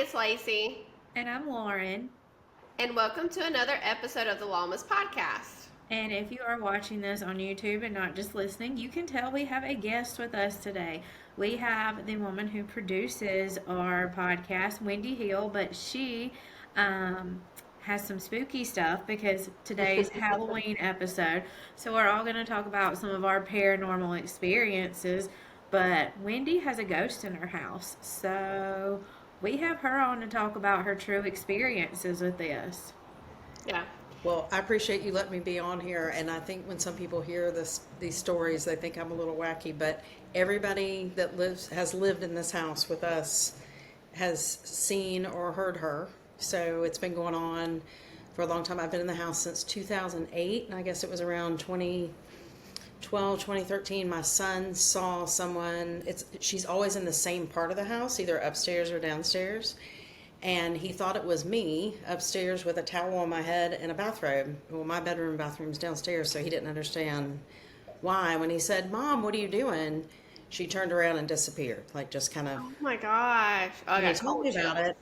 it's Lacey. And I'm Lauren. And welcome to another episode of the Lawmas Podcast. And if you are watching this on YouTube and not just listening, you can tell we have a guest with us today. We have the woman who produces our podcast, Wendi Hill, but she has some spooky stuff because today's Halloween episode. So we're all going to talk about some of our paranormal experiences. But Wendi has a ghost in her house. So we have her on to talk about her true experiences with this. Yeah. Well, I appreciate you letting me be on here, and I think when some people hear these stories, they think I'm a little wacky, but everybody that has lived in this house with us has seen or heard her. So it's been going on for a long time. I've been in the house since 2008, and I guess it was around 2012, 2013, my son saw someone. She's always in the same part of the house, either upstairs or downstairs. And he thought it was me upstairs with a towel on my head and a bathrobe. Well, my bedroom and bathroom's downstairs, so he didn't understand why. When he said, "Mom, what are you doing?" she turned around and disappeared, like just kind of. Oh my gosh. Oh, He told me about it.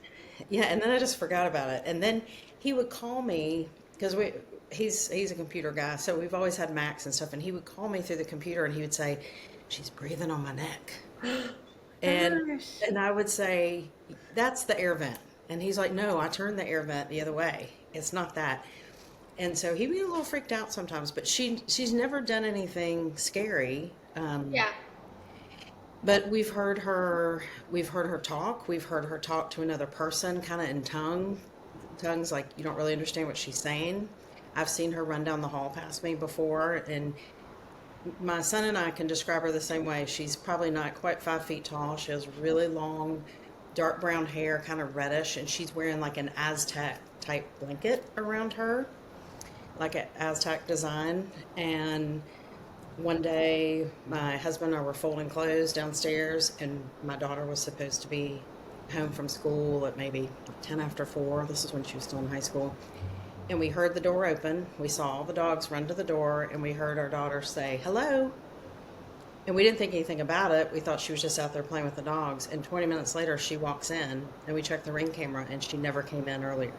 Yeah, and then I just forgot about it. And then he would call me because he's a computer guy, so we've always had Macs and stuff. And he would call me through the computer, and he would say, "She's breathing on my neck," and I would say, "That's the air vent." And he's like, "No, I turned the air vent the other way. It's not that." And so he'd be a little freaked out sometimes, but she's never done anything scary. Yeah. But we've heard her talk. We've heard her talk to another person, kind of in tongues like you don't really understand what she's saying. I've seen her run down the hall past me before, and my son and I can describe her the same way. She's probably not quite 5 feet tall. She has really long, dark brown hair, kind of reddish, and she's wearing like an Aztec type blanket around her, like an Aztec design. And one day my husband and I were folding clothes downstairs, and my daughter was supposed to be home from school at maybe 10 after 4. This is when she was still in high school. And we heard the door open. We saw all the dogs run to the door, and we heard our daughter say, "Hello." And we didn't think anything about it. We thought she was just out there playing with the dogs. And 20 minutes later, she walks in, and we checked the Ring camera, and she never came in earlier.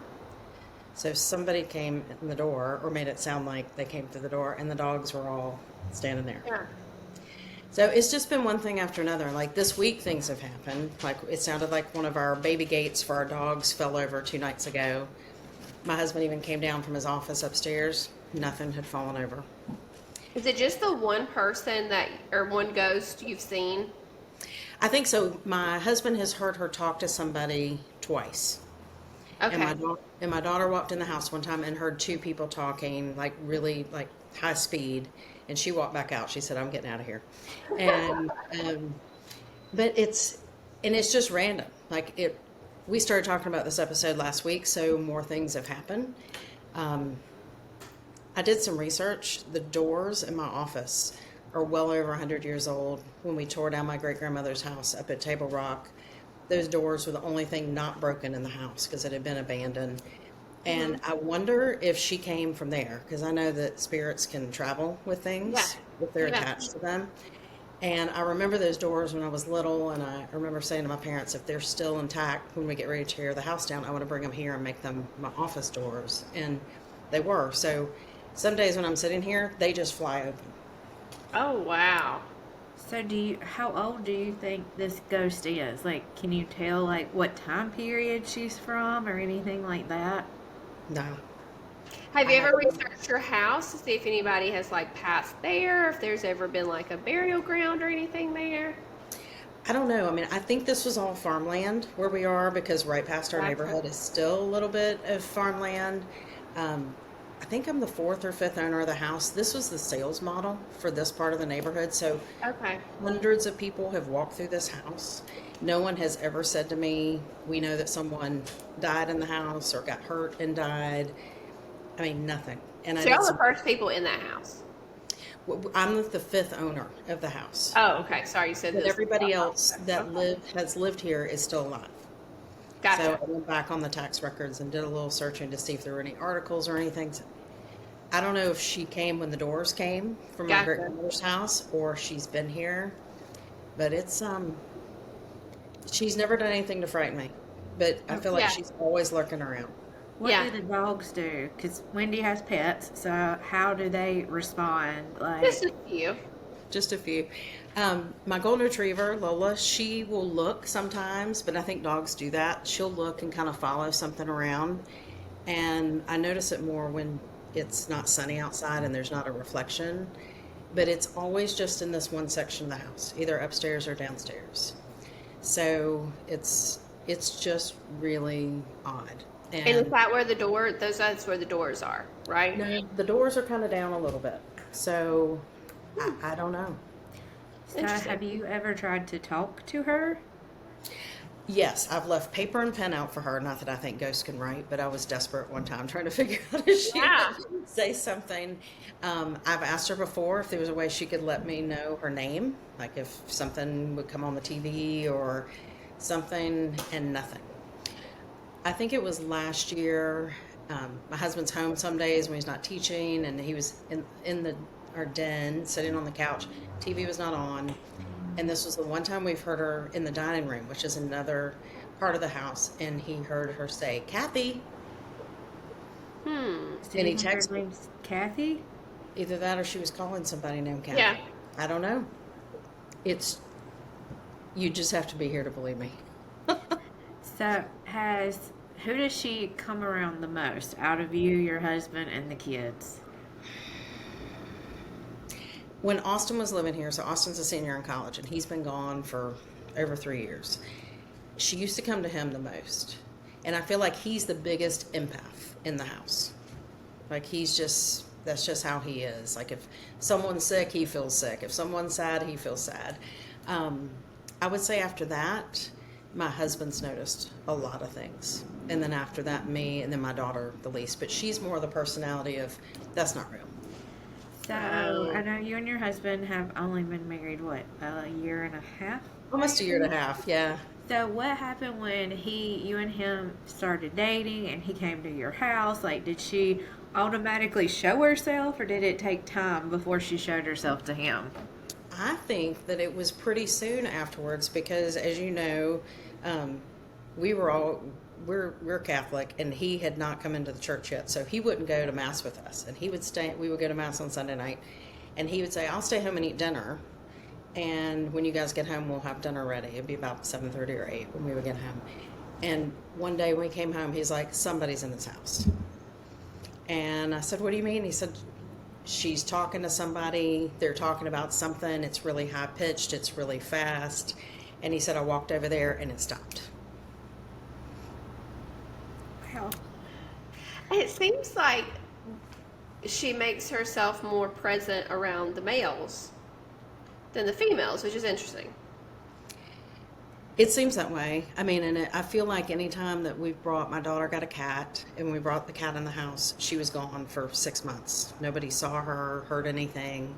So somebody came in the door, or made it sound like they came through the door, and the dogs were all standing there. Yeah. So it's just been one thing after another. Like this week, things have happened. Like it sounded like one of our baby gates for our dogs fell over 2 nights ago. My husband even came down from his office upstairs. Nothing had fallen over. Is it just the one person or one ghost you've seen? I think so. My husband has heard her talk to somebody twice. Okay. And my daughter walked in the house one time and heard 2 people talking, like really like high speed. And she walked back out. She said, "I'm getting out of here." And but it's just random. We started talking about this episode last week, so more things have happened. I did some research. The doors in my office are well over 100 years old. When we tore down my great-grandmother's house up at Table Rock, those doors were the only thing not broken in the house because it had been abandoned. And I wonder if she came from there, because I know that spirits can travel with things if they're attached to them. And I remember those doors when I was little, and I remember saying to my parents, if they're still intact when we get ready to tear the house down, I want to bring them here and make them my office doors. And they were. So some days when I'm sitting here, they just fly open. Oh, wow. So how old do you think this ghost is? Like, can you tell like what time period she's from or anything like that? No. Have you ever researched your house to see if anybody has like passed there, if there's ever been like a burial ground or anything there? I don't know. I mean, I think this was all farmland where we are, because right past our neighborhood is still a little bit of farmland. I think I'm the 4th or 5th owner of the house. This was the sales model for this part of the neighborhood. So Okay. hundreds of people have walked through this house. No one has ever said to me, "We know that someone died in the house or got hurt and died." I mean, nothing. And So y'all the first people in that house. I'm the 5th owner of the house. Oh, okay. Sorry, you said But this. everybody else that has lived here is still alive. Gotcha. So I went back on the tax records and did a little searching to see if there were any articles or anything. I don't know if she came when the doors came from my Gotcha. great-grandmother's house, or she's been here. But it's she's never done anything to frighten me. but I feel like Yeah. she's always lurking around. What Yeah. do the dogs do? Because Wendy has pets, so how do they respond? Just Like, a few. Just a few. My golden retriever, Lola, she will look sometimes, but I think dogs do that. She'll look and kind of follow something around. And I notice it more when it's not sunny outside and there's not a reflection. But it's always just in this one section of the house, either upstairs or downstairs. So it's just really odd. And is And that where that's where the doors are, right? no, the doors are kind of down a little bit. So I don't know. so Interesting. have you ever tried to talk to her? Yes, I've left paper and pen out for her. Not that I think ghosts can write, but I was desperate one time trying to figure out if she Yeah. would say something. I've asked her before if there was a way she could let me know her name, like if something would come on the TV or something, and nothing. I think it was last year. My husband's home some days when he's not teaching, and he was in our den sitting on the couch. TV was not on. And this was the one time we've heard her in the dining room, which is another part of the house. And he heard her say, Kathy. So And he you think her texted me. name's Kathy? Either that or she was calling somebody named Kathy. Yeah. I don't know. You just have to be here to believe me. So who does she come around the most out of you, your husband, and the kids? When Austin was living here, so Austin's a senior in college, and he's been gone for over 3 years. She used to come to him the most. And I feel like he's the biggest empath in the house. Like that's just how he is. Like if someone's sick, he feels sick. If someone's sad, he feels sad. I would say after that, my husband's noticed a lot of things. And then after that, me, and then my daughter the least. But she's more the personality of, that's not real. So I know you and your husband have only been married, what, a year and a half? Almost a year and a half, yeah. So what happened when you and him started dating and he came to your house? Like, did she automatically show herself, or did it take time before she showed herself to him? I think that it was pretty soon afterwards because, as you know, we're Catholic, and he had not come into the church yet, so he wouldn't go to mass with us, and we would go to mass on Sunday night, and he would say, I'll stay home and eat dinner, and when you guys get home, we'll have dinner ready. It'd be about 7:30 or 8 when we would get home. And one day when we came home, he's like, somebody's in this house. And I said, what do you mean? He said, she's talking to somebody, they're talking about something, it's really high pitched, it's really fast. And he said, I walked over there and it stopped. Wow. It seems like she makes herself more present around the males than the females, which is interesting. It seems that way. I mean, and I feel like anytime that my daughter got a cat, and we brought the cat in the house, she was gone for 6 months. Nobody saw her, heard anything.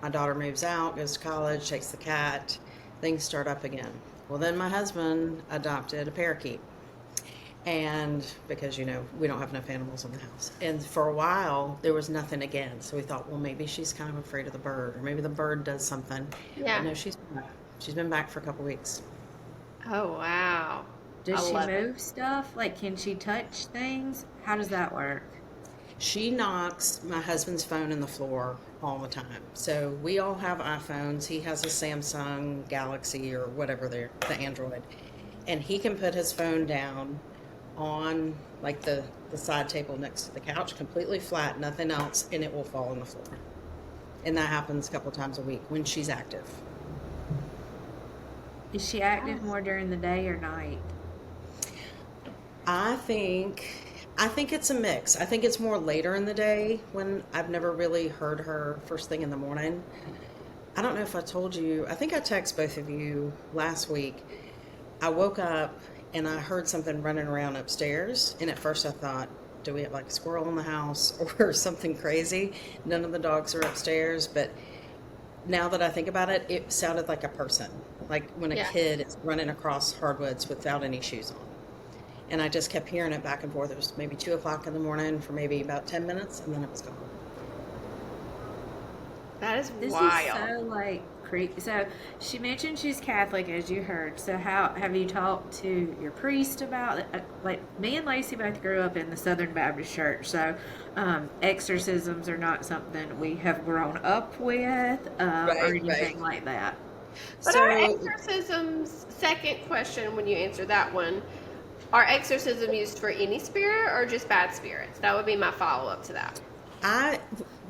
My daughter moves out, goes to college, takes the cat, things start up again. Well, then my husband adopted a parakeet. And because, we don't have enough animals in the house. And for a while, there was nothing again. So we thought, well, maybe she's kind of afraid of the bird, or maybe the bird does something. Yeah. But no, she's been back for a couple weeks. Oh, wow. Does I she love it. move stuff? Like, can she touch things? How does that work? She knocks my husband's phone in the floor all the time. So we all have iPhones. He has a Samsung Galaxy or whatever the Android. And he can put his phone down on like the side table next to the couch, completely flat, nothing else, and it will fall on the floor. And that happens a couple times a week when she's active. Is she active more during the day or night? I think it's a mix. I think it's more later in the day when I've never really heard her first thing in the morning. I don't know if I told you, I think I texted both of you last week. I woke up and I heard something running around upstairs, and at first I thought, do we have like a squirrel in the house or something crazy? None of the dogs are upstairs, but now that I think about it, it sounded like a person, like when a Yeah. kid is running across hardwoods without any shoes on. And I just kept hearing it back and forth. It was maybe 2 o'clock in the morning for maybe about 10 minutes, and then it was gone. That is This wild. is so like creepy. So she mentioned she's Catholic, as you heard. So how have you talked to your priest about it? Like me and Lacey both grew up in the Southern Baptist Church, so exorcisms are not something we have grown up with or Right, right. anything like that. But are So exorcisms, second question when you answer that one, are exorcism used for any spirit or just bad spirits? That would be my follow-up to that. I,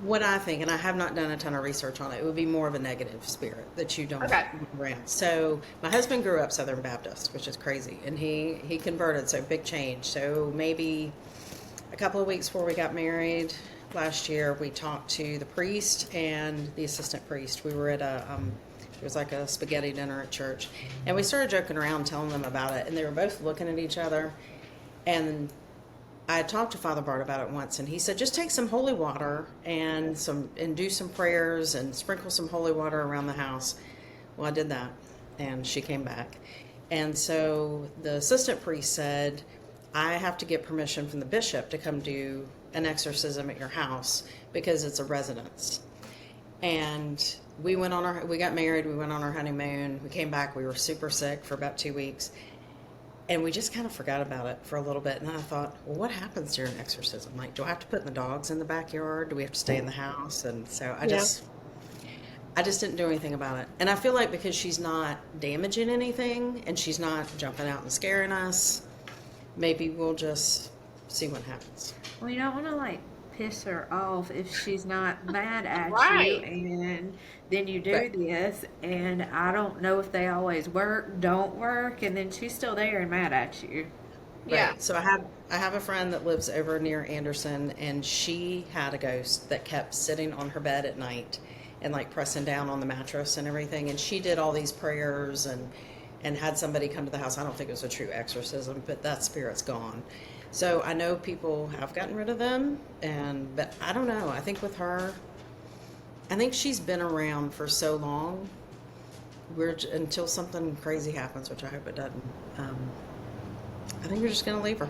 what I think, and I have not done a ton of research on it, it would be more of a negative spirit that you don't Okay. want around. So my husband grew up Southern Baptist, which is crazy, and he converted, so big change. So maybe a couple of weeks before we got married last year, we talked to the priest and the assistant priest. We were at it was like a spaghetti dinner at church, and we started joking around, telling them about it, and they were both looking at each other, and I had talked to Father Bart about it once, and he said, just take some holy water and do some prayers and sprinkle some holy water around the house. Well, I did that, and she came back. And so the assistant priest said, I have to get permission from the bishop to come do an exorcism at your house because it's a residence. And we got married, we went on our honeymoon, we came back, we were super sick for about 2 weeks. And we just kind of forgot about it for a little bit. And then I thought, well, what happens during an exorcism? Like, do I have to put the dogs in the backyard? Do we have to stay in the house? And so I just didn't do anything about it. And I feel like because she's not damaging anything and she's not jumping out and scaring us, maybe we'll just see what happens. Well, you don't want to like piss her off if she's not mad at Right. you, and then you do Right. this, and I don't know if they always don't work, and then she's still there and mad at you. Yeah. Right. So I have a friend that lives over near Anderson, and she had a ghost that kept sitting on her bed at night and like pressing down on the mattress and everything. And she did all these prayers and had somebody come to the house. I don't think it was a true exorcism, but that spirit's gone. So I know people have gotten rid of them, but I don't know. I think with her, I think she's been around for so long. Until something crazy happens, which I hope it doesn't. I think we're just gonna leave her.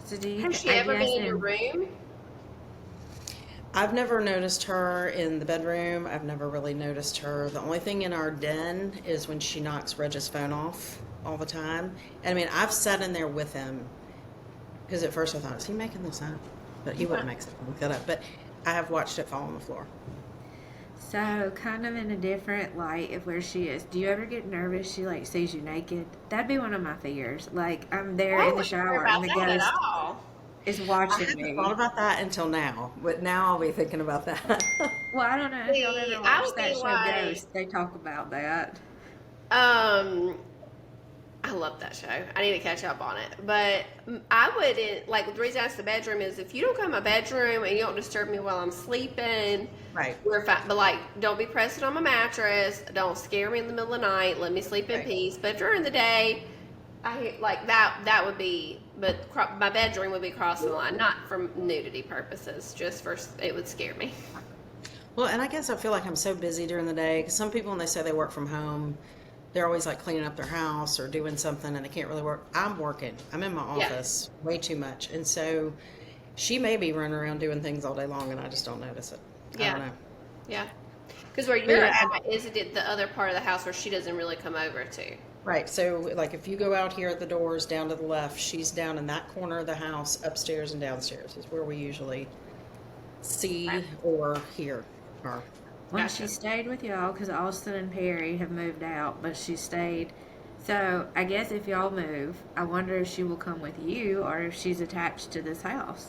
So do you? Has she I ever guess been in your room? I've never noticed her in the bedroom. I've never really noticed her. The only thing in our den is when she knocks Reg's phone off all the time. And I mean, I've sat in there with him because at first I thought, is he making this up? But he wouldn't make that up. But I have watched it fall on the floor. So, kind of in a different light of where she is, do you ever get nervous she like sees you naked? That'd be one of my fears. Like I'm there I in the wouldn't worry shower about and the that at ghost all. is I watching hadn't me. thought about that until now, but now I'll be thinking about that. Well, I don't know if y'all See, ever I watched would that be show like, Ghost. They talk about that. I love that show. I need to catch up on it. But I wouldn't, like, the reason I asked the bedroom is if you don't come in my bedroom and you don't disturb me while I'm sleeping, Right. we're fine. But, like, don't be pressing on my mattress. Don't scare me in the middle of the night. Let me sleep in Right. peace. But during the day, that would be, but my bedroom would be crossing the line, not for nudity purposes, just for, it would scare me. Well, and I guess I feel like I'm so busy during the day because some people, when they say they work from home, they're always like cleaning up their house or doing something and they can't really work. I'm working. I'm in my Yeah. office way too much. And so she may be running around doing things all day long and I just don't notice it. I Yeah. don't know. Yeah. Because where you're at, is it the other part of the house where she doesn't really come over to? Right. So, like, if you go out here at the doors down to the left, she's down in that corner of the house, upstairs and downstairs is where we usually see or hear her. When Gotcha. she stayed with y'all, because Austin and Perry have moved out, but she stayed. So I guess if y'all move, I wonder if she will come with you or if she's attached to this house.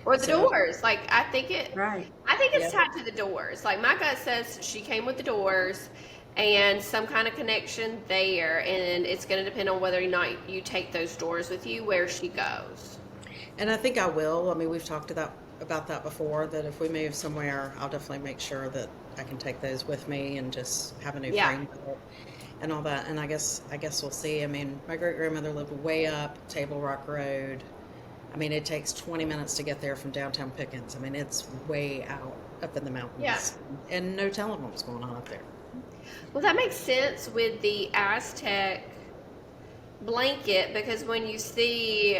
Or the So- doors. Like, I think it's Yeah. tied to the doors. Like, my gut says she came with the doors and some kind of connection there, and it's going to depend on whether or not you take those doors with you where she goes. And I think I will. I mean, we've talked about that before, that if we move somewhere, I'll definitely make sure that I can take those with me and just have a new Yeah. frame built and all that. And I guess we'll see. I mean, my great grandmother lived way up Table Rock Road. I mean, it takes 20 minutes to get there from downtown Pickens. I mean, it's way out up in the mountains. Yeah. And no telling what's going on up there. Well, that makes sense with the Aztec blanket because when you see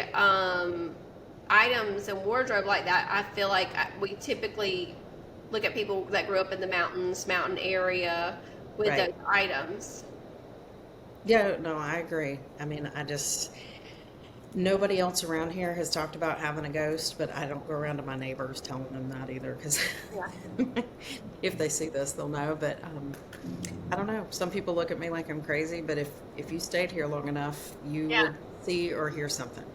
items and wardrobe like that, I feel like we typically look at people that grew up in the mountain area with Right. those items. Yeah, no, I agree. I mean, nobody else around here has talked about having a ghost, but I don't go around to my neighbors telling them that either, because Yeah. if they see this, they'll know. But I don't know. Some people look at me like I'm crazy, but if you stayed here long enough, you Yeah. would see or hear something.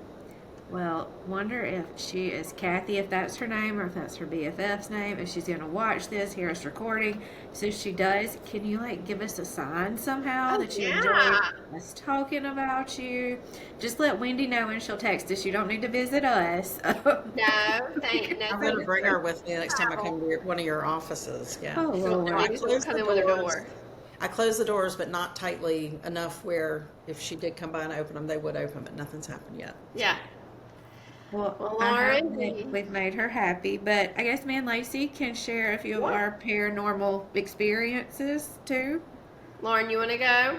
Well, wonder if she is Kathy, if that's her name, or if that's her BFF's name, if she's going to watch this, hear us recording. So if she does, can you, like, give us a sign somehow Oh, that you yeah. enjoy us talking about you? Just let Wendy know when she'll text us. You don't need to visit us. No, thank no. I'm going to thank bring you. her with me next time I come to one of your offices. Yeah. Oh, Lord. Wendy's gonna come in with her door. I close the doors, but not tightly enough where if she did come by and open them, they would open, but nothing's happened yet. Yeah. Well, Well, I hope Lauren, that we've made her happy, but I guess me and Lacey can share a few of our paranormal experiences too. Lauren, you want to go?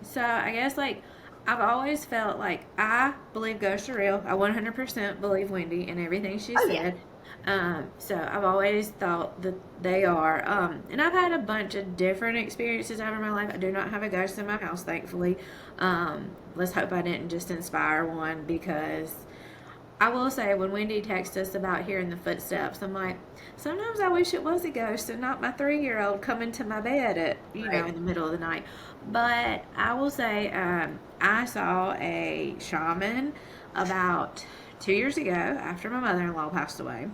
So I guess, like, I've always felt like I believe ghosts are real. I 100% believe Wendy and everything she Oh, yeah. said. So I've always thought that they are. And I've had a bunch of different experiences over my life. I do not have a ghost in my house, thankfully. Let's hope I didn't just inspire one, because I will say, when Wendy texted us about hearing the footsteps, I'm like, sometimes I wish it was a ghost and not my 3-year-old coming to my bed at, Right. in the middle of the night. But I will say, I saw a shaman about 2 years ago after my mother-in-law passed away.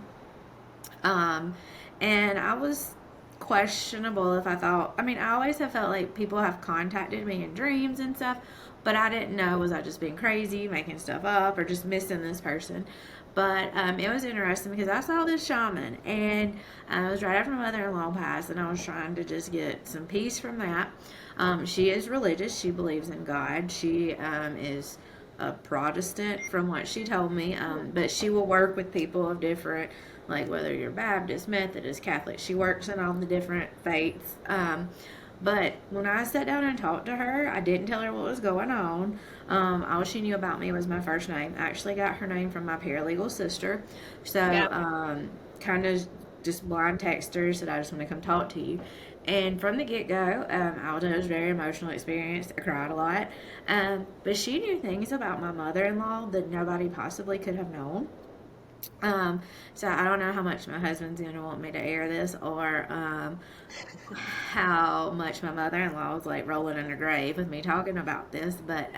And I was questionable if I thought, I always have felt like people have contacted me in dreams and stuff, but I didn't know, was I just being crazy, making stuff up, or just missing this person. But it was interesting because I saw this shaman, and it was right after my mother-in-law passed, and I was trying to just get some peace from that. She is religious. She believes in God. She is a Protestant from what she told me, but she will work with people of different, like, whether you're Baptist, Methodist, Catholic. She works in all the different faiths. But when I sat down and talked to her, I didn't tell her what was going on. All she knew about me was my first name. I actually got her name from my paralegal sister. So, Yeah. kind of just blind text her, said, I just want to come talk to you. And from the get-go, it was a very emotional experience. I cried a lot. But she knew things about my mother-in-law that nobody possibly could have known. So I don't know how much my husband's going to want me to air this, or how much my mother-in-law was, like, rolling in her grave with me talking about this. But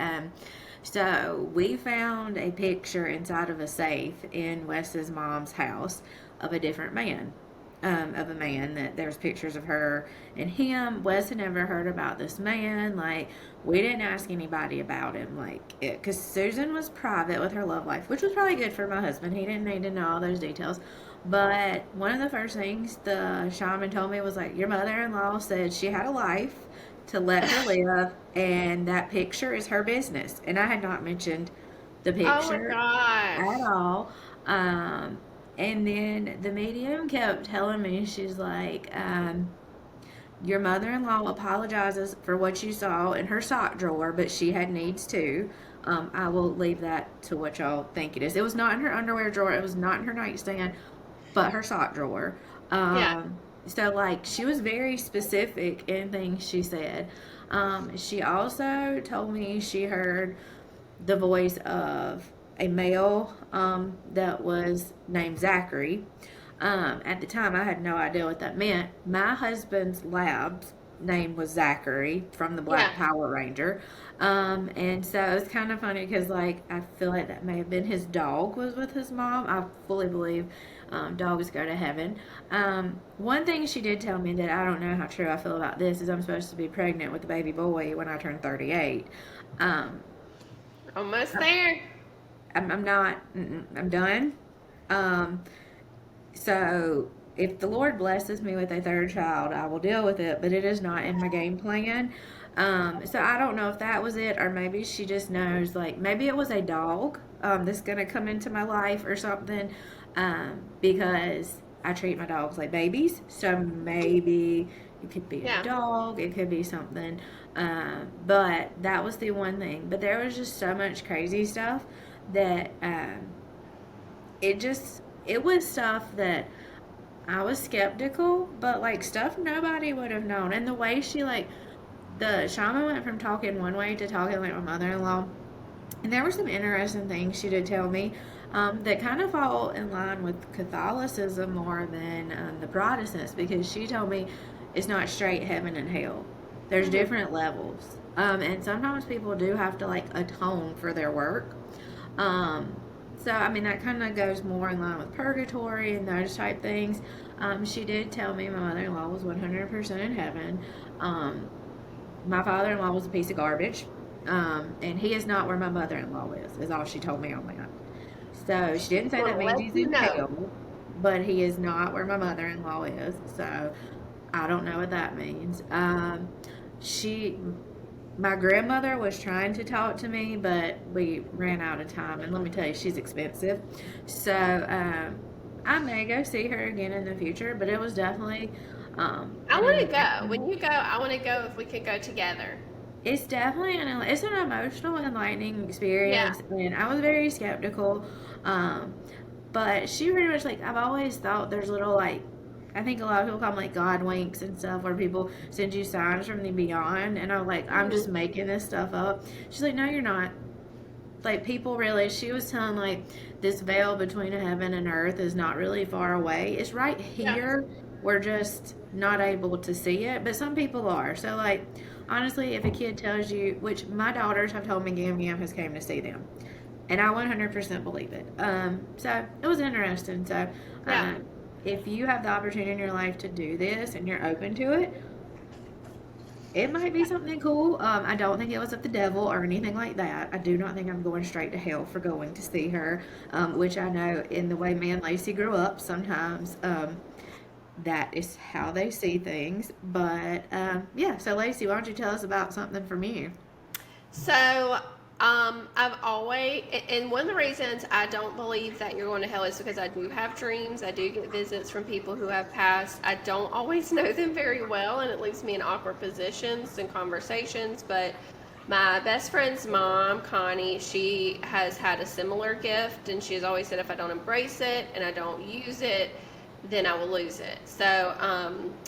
so we found a picture inside of a safe in Wes's mom's house of a different man. Of a man that there's pictures of her and him. Wes had never heard about this man. Like, we didn't ask anybody about him, like, because Susan was private with her love life, which was probably good for my husband. He didn't need to know all those details. But one of the first things the shaman told me was, like, your mother-in-law said she had a life to let her live, and that picture is her business. And I had not mentioned the Oh my picture gosh. at all. And then the medium kept telling me, she's like, your mother-in-law apologizes for what you saw in her sock drawer, but she had needs too. I will leave that to what y'all think it is. It was not in her underwear drawer. It was not in her nightstand, but her sock drawer. Yeah. So, like, she was very specific in things she said. She also told me she heard the voice of a male that was named Zachary. At the time, I had no idea what that meant. My husband's lab's name was Zachary from the Black Yeah. Power Ranger. And so it's kind of funny because, like, I feel like that may have been his dog was with his mom. I fully believe dogs go to heaven. One thing she did tell me that I don't know how true I feel about this is I'm supposed to be pregnant with a baby boy when I turn 38. Almost there. I'm not. I'm done. So if the Lord blesses me with a third child, I will deal with it. But it is not in my game plan. So I don't know if that was it, or maybe she just knows. Like, maybe it was a dog that's gonna come into my life or something. Because I treat my dogs like babies. So maybe it could be Yeah. a dog. It could be something. But that was the one thing. But there was just so much crazy stuff that it was stuff that I was skeptical, but like stuff nobody would have known. And the way she the shaman went from talking one way to talking like my mother-in-law. And there were some interesting things she did tell me that kind of fall in line with Catholicism more than the Protestants, because she told me it's not straight heaven and hell. There's different levels. And sometimes people do have to like atone for their work. So, I mean, that kind of goes more in line with purgatory and those type things. She did tell me my mother-in-law was 100% in heaven. My father-in-law was a piece of garbage. And he is not where my mother-in-law is all she told me on that. So, she didn't say that means he's in hell, but he is not where my mother-in-law is. So, I don't know what that means. My grandmother was trying to talk to me, but we ran out of time. And let me tell you, she's expensive. So, I may go see her again in the future, but it was definitely... I want to go. When you go, I want to go if we could go together. It's definitely an emotional, enlightening experience. Yeah. And I was very skeptical. But she pretty much, I've always thought there's little, I think a lot of people call them God winks and stuff, where people send you signs from the beyond. And I'm like, I'm just making this stuff up. She's like, no, you're not. People really, she was telling, this veil between heaven and earth is not really far away. It's right here. Yeah. We're just not able to see it. But some people are. So, honestly, if a kid tells you, which my daughters have told me Gam has came to see them. And I 100% believe it. So, it was interesting. So, if you have the opportunity in your life to do this and you're open to it, it might be something cool. I don't think it was of the devil or anything like that. I do not think I'm going straight to hell for going to see her, which I know in the way me and Lacey grew up, sometimes that is how they see things. But, so Lacey, why don't you tell us about something from you? So, I've always, and one of the reasons I don't believe that you're going to hell is because I do have dreams. I do get visits from people who have passed. I don't always know them very well, and it leaves me in awkward positions and conversations. But my best friend's mom, Connie, she has had a similar gift, and she has always said if I don't embrace it and I don't use it, then I will lose it. So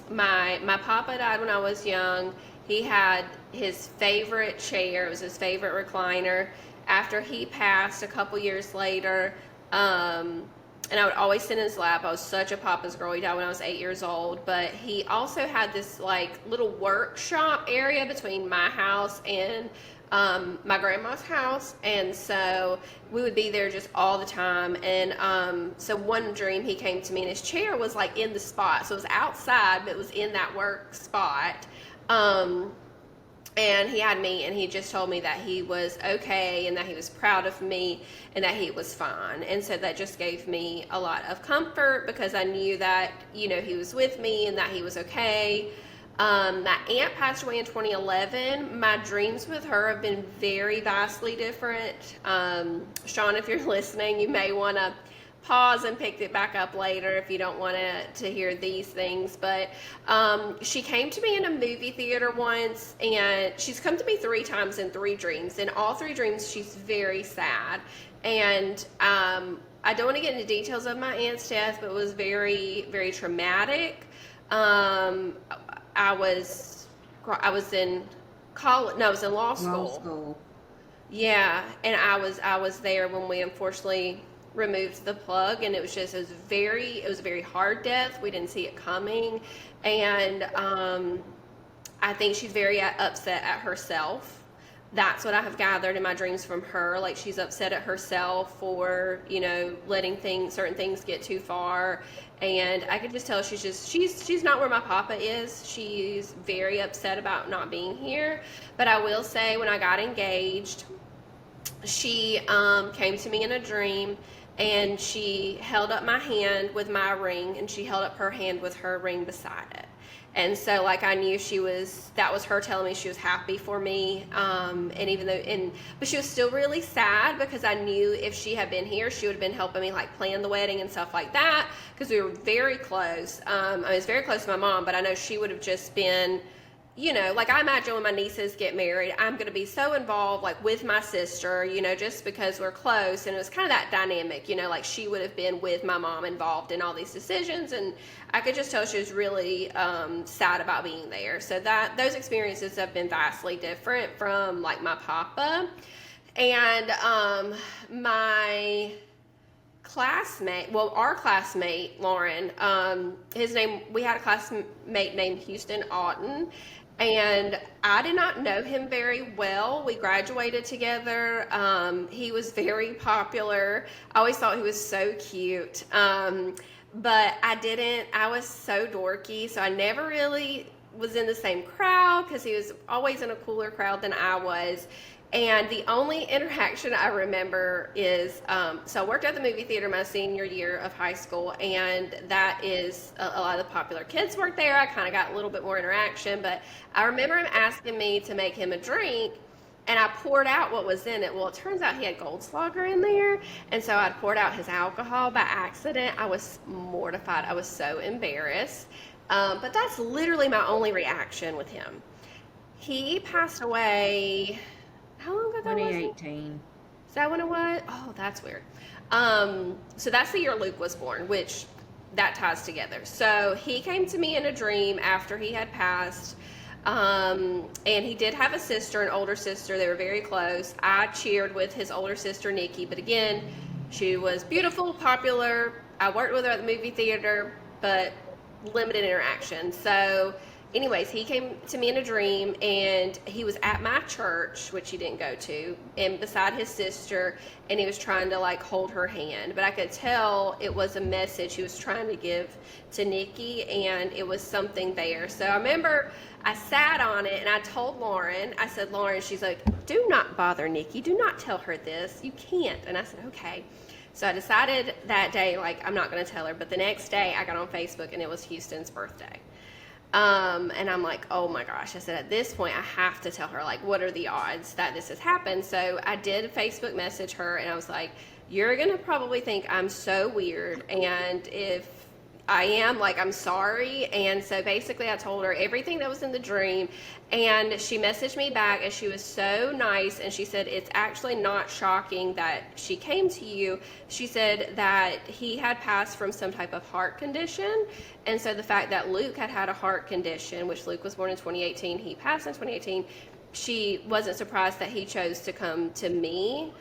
my papa died when I was young. He had his favorite chair. It was his favorite recliner. After he passed a couple years later, and I would always sit in his lap. I was such a papa's girl. He died when I was 8 years old. But he also had this little workshop area between my house and my grandma's house, and so we would be there just all the time. And so one dream he came to me, and his chair was in the spot, so it was outside, but it was in that work spot. And he had me, and he just told me that he was okay, and that he was proud of me, and that he was fine. And so that just gave me a lot of comfort, because I knew that, he was with me and that he was okay. That aunt passed away in 2011. My dreams with her have been very vastly different. Sean, if you're listening, you may want to pause and pick it back up later if you don't want to hear these things. But she came to me in a movie theater once, and she's come to me 3 times in 3 dreams. In all 3 dreams, she's very sad. And I don't want to get into details of my aunt's death, but it was very, very traumatic. I was in college. No, I was in law school. Yeah, and I was there when we unfortunately removed the plug, and it was a very hard death. We didn't see it coming, and I think she's very upset at herself. That's what I have gathered in my dreams from her. She's upset at herself for, letting certain things get too far. And I could just tell she's not where my papa is. She's very upset about not being here. But I will say, when I got engaged, she came to me in a dream, and she held up my hand with my ring, and she held up her hand with her ring beside it. And so, I knew that was her telling me she was happy for me. But she was still really sad, because I knew if she had been here, she would have been helping me plan the wedding and stuff like that, because we were very close. I was very close to my mom, but I know she would have just been you know, like I imagine when my nieces get married, I'm going to be so involved, like with my sister, you know, just because we're close. And it was kind of that dynamic, you know, like she would have been with my mom involved in all these decisions. And I could just tell she was really sad about being there. So that those experiences have been vastly different from like my papa. And my classmate, well, our classmate, Lauren, we had a classmate named Houston Otten, and I did not know him very well. We graduated together. He was very popular. I always thought he was so cute. But I was so dorky, so I never really was in the same crowd because he was always in a cooler crowd than I was. And the only interaction I remember is, so I worked at the movie theater my senior year of high school, and that is a lot of the popular kids work there. I kind of got a little bit more interaction, but I remember him asking me to make him a drink, and I poured out what was in it. Well, it turns out he had Goldschlager in there, and so I poured out his alcohol by accident. I was mortified. I was so embarrassed. But that's literally my only reaction with him. He passed away. How long ago was it? 2018. Is that when it was? Oh, that's weird. So that's the year Luke was born, which that ties together. So he came to me in a dream after he had passed. And he did have a sister, an older sister. They were very close. I cheered with his older sister, Nikki. But again, she was beautiful, popular. I worked with her at the movie theater, but limited interaction. So anyways, he came to me in a dream, and he was at my church, which he didn't go to, and beside his sister, and he was trying to like hold her hand. But I could tell it was a message he was trying to give to Nikki, and it was something there. So I remember I sat on it, and I told Lauren, I said, Lauren, she's like, do not bother Nikki. Do not tell her this. You can't. And I said, okay. So I decided that day, like, I'm not going to tell her. But the next day I got on Facebook, and it was Houston's birthday. And I'm like, oh my gosh. I said, at this point, I have to tell her, like, what are the odds that this has happened? So I did Facebook message her, and I was like, you're going to probably think I'm so weird. And if I am, like, I'm sorry. And so basically I told her everything that was in the dream, and she messaged me back, and she was so nice. And she said, it's actually not shocking that she came to you. She said that he had passed from some type of heart condition. And so the fact that Luke had a heart condition, which Luke was born in 2018, he passed in 2018, she wasn't surprised that he chose to come to me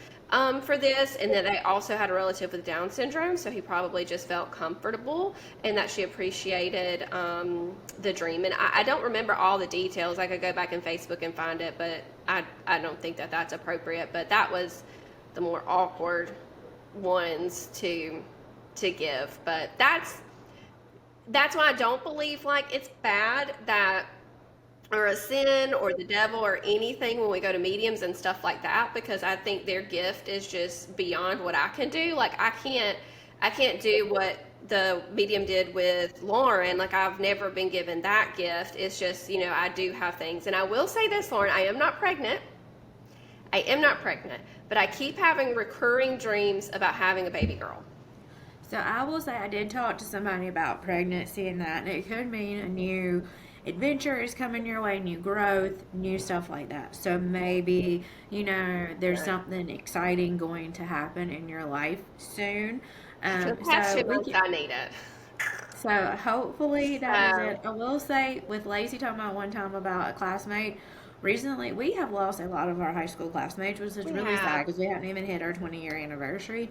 for this, and that they also had a relative with Down syndrome, so he probably just felt comfortable, and that she appreciated the dream. And I don't remember all the details. I could go back in Facebook and find it, but I don't think that that's appropriate. But that was the more awkward ones to give. But that's why I don't believe like it's bad that, or a sin or the devil or anything when we go to mediums and stuff like that, because I think their gift is just beyond what I can do. Like I can't do what the medium did with Lauren. Like I've never been given that gift. It's just, you know, I do have things. And I will say this, Lauren, I am not pregnant, but I keep having recurring dreams about having a baby girl. So I will say I did talk to somebody about pregnancy and that, and it could mean a new adventure is coming your way, new growth, new stuff like that. So maybe, you know, there's something exciting going to happen in your life soon. For the past 2 months, I need it. So hopefully that is it. I will say, with Lacey talking about one time about a classmate, recently we have lost a lot of our high school classmates, which is really sad because we hadn't even hit our 20-year anniversary.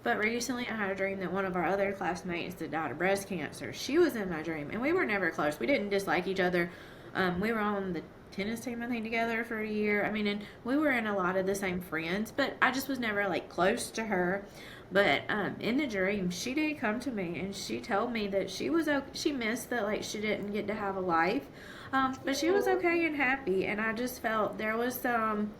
But recently I had a dream that one of our other classmates that died of breast cancer, she was in my dream, and we were never close. We didn't dislike each other. We were on the tennis team, I think, together for a year. I mean, and we were in a lot of the same friends, but I just was never like close to her. But in the dream, she did come to me, and she told me that she was okay. She missed that, like, she didn't get to have a life, but she was okay and happy. And I just felt there was some,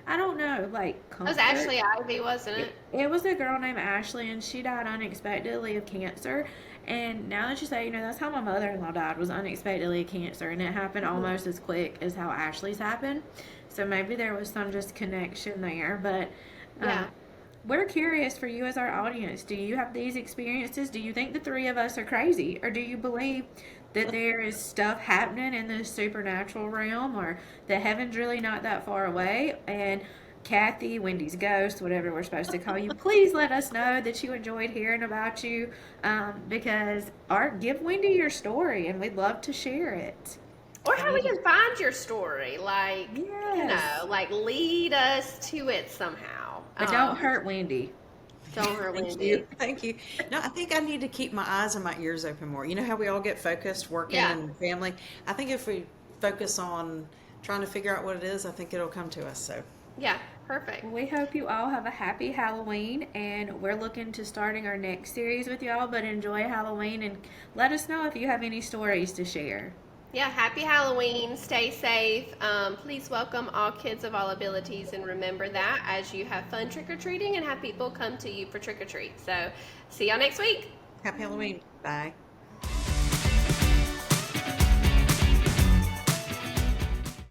I don't know, like, comfort. It was Ashley Ivy, wasn't it? It was a girl named Ashley, and she died unexpectedly of cancer. And now that you say, you know, that's how my mother-in-law died, was unexpectedly of cancer, and it happened almost as quick as how Ashley's happened. So maybe there was some just connection there. But Yeah. we're curious for you as our audience. Do you have these experiences? Do you think the three of us are crazy? Or do you believe that there is stuff happening in the supernatural realm, or that heaven's really not that far away. And Kathy, Wendy's ghost, whatever we're supposed to call you, please let us know that you enjoyed hearing about you, because give Wendy your story, and we'd love to share it. Or how we can find your story, like, Yes. like lead us to it somehow. But don't hurt Wendy. Don't hurt Thank Wendy. you. Thank you. No, I think I need to keep my eyes and my ears open more. You know how we all get focused working Yeah. and family? I think if we focus on trying to figure out what it is, I think it'll come to us. So, Yeah, perfect. We hope you all have a happy Halloween, and we're looking to starting our next series with y'all. But enjoy Halloween, and let us know if you have any stories to share. Yeah, happy Halloween. Stay safe. Please welcome all kids of all abilities, and remember that as you have fun trick-or-treating and have people come to you for trick-or-treat. So see y'all next week. happy Halloween. Bye.